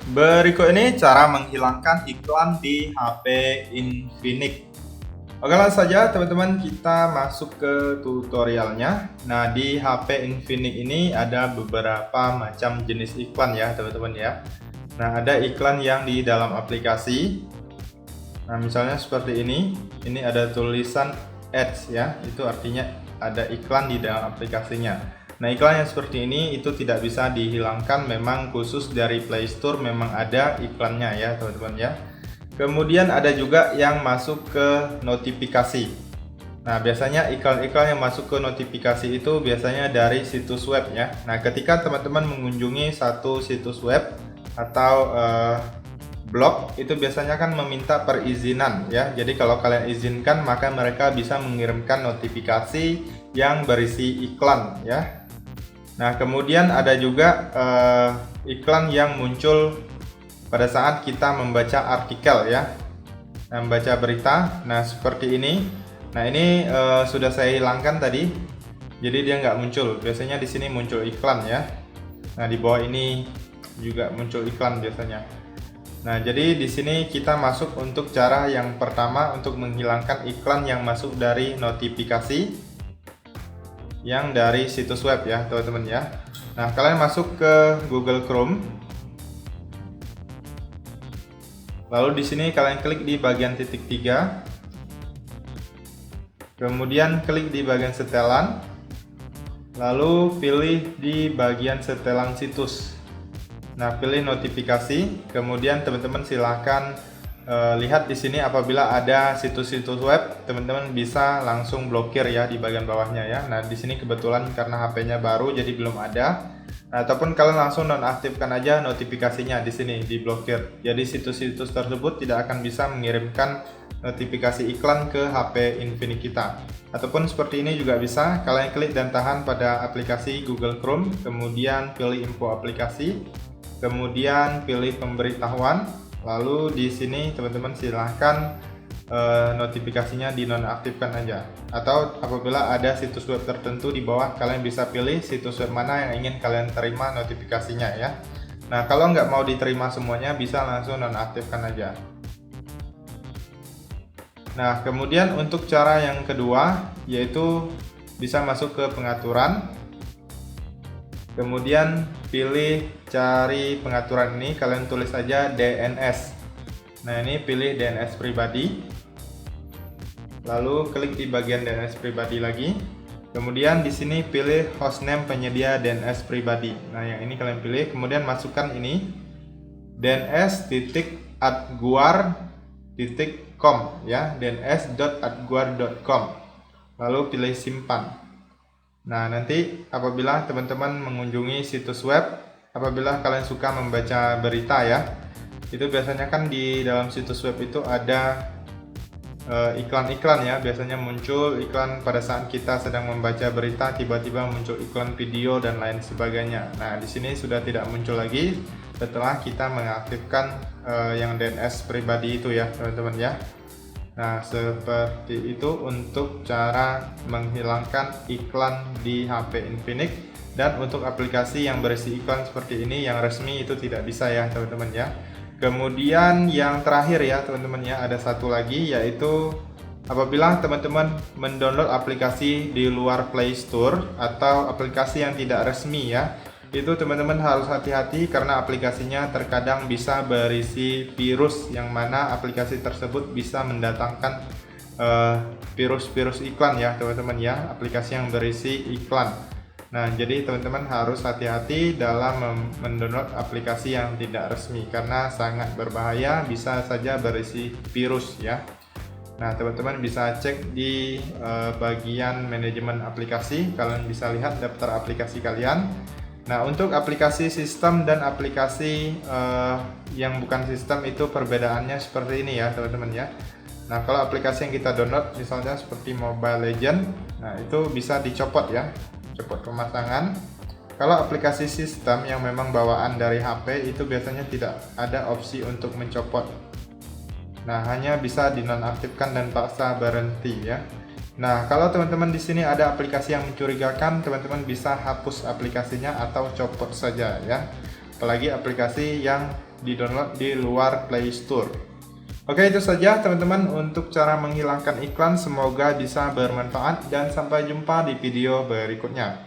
Berikut ini cara menghilangkan iklan di HP Infinix. Oke, langsung saja teman-teman kita masuk ke tutorialnya. Nah, di HP Infinix ini ada beberapa macam jenis iklan ya teman-teman ya. Nah, ada iklan yang di dalam aplikasi. Nah, misalnya seperti ini ada tulisan ads ya, itu artinya ada iklan di dalam aplikasinya. Nah, iklan yang seperti ini itu tidak bisa dihilangkan, memang khusus dari Play Store memang ada iklannya ya teman-teman ya. Kemudian ada juga yang masuk ke notifikasi. Nah, biasanya iklan-iklan yang masuk ke notifikasi itu biasanya dari situs web ya. Nah, ketika teman-teman mengunjungi satu situs web atau blog, itu biasanya kan meminta perizinan ya. Jadi kalau kalian izinkan, maka mereka bisa mengirimkan notifikasi yang berisi iklan ya. Nah, kemudian ada juga iklan yang muncul pada saat kita membaca artikel ya, membaca berita. Nah, seperti ini. Nah, ini sudah saya hilangkan tadi, jadi dia nggak muncul. Biasanya di sini muncul iklan ya. Nah, di bawah ini juga muncul iklan biasanya. Nah, jadi di sini kita masuk untuk cara yang pertama untuk menghilangkan iklan yang masuk dari notifikasi yang dari situs web ya teman-teman ya. Nah, kalian masuk ke Google Chrome. Lalu di sini kalian klik di bagian titik 3. Kemudian klik di bagian setelan. Lalu pilih di bagian setelan situs. Nah, pilih notifikasi. Kemudian teman-teman silahkan lihat di sini apabila ada situs-situs web, teman-teman bisa langsung blokir ya di bagian bawahnya ya. Nah, di sini kebetulan karena HP-nya baru jadi belum ada. Nah, ataupun kalian langsung nonaktifkan aja notifikasinya di sini, diblokir. Jadi situs-situs tersebut tidak akan bisa mengirimkan notifikasi iklan ke HP Infinix kita. Ataupun seperti ini juga bisa, kalian klik dan tahan pada aplikasi Google Chrome, kemudian pilih info aplikasi, kemudian pilih pemberitahuan. Lalu di sini teman-teman silahkan notifikasinya dinonaktifkan aja. Atau apabila ada situs web tertentu di bawah, kalian bisa pilih situs web mana yang ingin kalian terima notifikasinya ya. Nah, kalau nggak mau diterima semuanya, bisa langsung nonaktifkan aja. Nah, kemudian untuk cara yang kedua, yaitu bisa masuk ke pengaturan. Kemudian pilih cari pengaturan ini, kalian tulis saja DNS. Nah, ini pilih DNS pribadi. Lalu klik di bagian DNS pribadi lagi. Kemudian di sini pilih hostname penyedia DNS pribadi. Nah, yang ini kalian pilih, kemudian masukkan ini dns.adguar.com ya, dns.adguar.com. Lalu pilih simpan. Nah, nanti apabila teman-teman mengunjungi situs web, apabila kalian suka membaca berita ya, itu biasanya kan di dalam situs web itu ada iklan-iklan ya. Biasanya muncul iklan pada saat kita sedang membaca berita, tiba-tiba muncul iklan video dan lain sebagainya. Nah, di sini sudah tidak muncul lagi setelah kita mengaktifkan yang DNS pribadi itu ya, teman-teman ya. Nah, seperti itu untuk cara menghilangkan iklan di HP Infinix. Dan untuk aplikasi yang berisi iklan seperti ini yang resmi itu tidak bisa ya teman-teman ya. Kemudian yang terakhir ya teman-teman ya, ada satu lagi, yaitu apabila teman-teman mendownload aplikasi di luar Play Store atau aplikasi yang tidak resmi ya, itu teman-teman harus hati-hati karena aplikasinya terkadang bisa berisi virus, yang mana aplikasi tersebut bisa mendatangkan virus-virus iklan ya teman-teman ya, aplikasi yang berisi iklan. Nah, jadi teman-teman harus hati-hati dalam mendownload aplikasi yang tidak resmi karena sangat berbahaya, bisa saja berisi virus ya. Nah, teman-teman bisa cek di bagian manajemen aplikasi, kalian bisa lihat daftar aplikasi kalian. Nah, untuk aplikasi sistem dan aplikasi yang bukan sistem itu perbedaannya seperti ini ya teman-teman ya. Nah, kalau aplikasi yang kita download misalnya seperti Mobile Legends, nah itu bisa dicopot ya, copot pemasangan. Kalau aplikasi sistem yang memang bawaan dari HP itu biasanya tidak ada opsi untuk mencopot. Nah, hanya bisa dinonaktifkan dan paksa berhenti ya. Nah, kalau teman-teman di sini ada aplikasi yang mencurigakan, teman-teman bisa hapus aplikasinya atau copot saja ya. apalagi aplikasi yang di-download di luar Play Store. Oke, itu saja teman-teman untuk cara menghilangkan iklan. Semoga bisa bermanfaat dan sampai jumpa di video berikutnya.